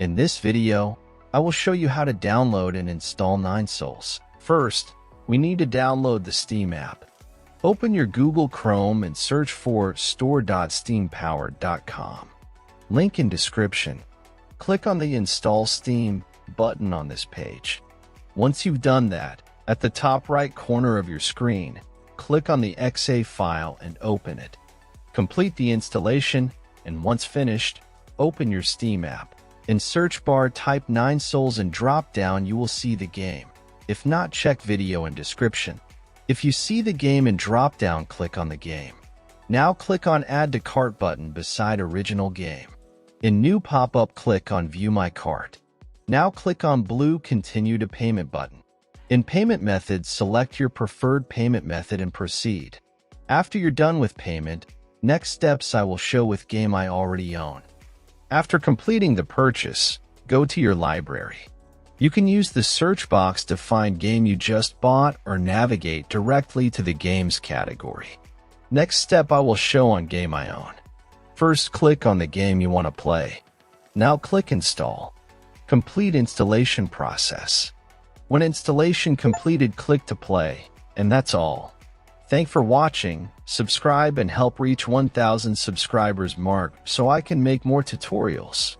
In this video, I will show you how to download and install 9Souls. First, we need to download the Steam app. Open your Google Chrome and search for store.steampowered.com. Link in description. Click on the Install Steam button on this page. Once you've done that, at the top right corner of your screen, click on the .exe file and open it. Complete the installation, and once finished, open your Steam app. In search bar, type 9Souls and drop down you will see the game. If not, check video in description. If you see the game in drop down, click on the game. Now click on Add to Cart button beside original game. In new pop-up, click on View My Cart. Now click on blue Continue to Payment button. In payment methods, select your preferred payment method and proceed. After you're done with payment, next steps I will show with game I already own. After completing the purchase, go to your library. You can use the search box to find game you just bought or navigate directly to the games category. Next step I will show on game I own. First, click on the game you want to play. Now click Install. Complete installation process. When installation completed, click to play, and that's all. Thanks for watching. Subscribe and help reach 1,000 subscribers mark so I can make more tutorials.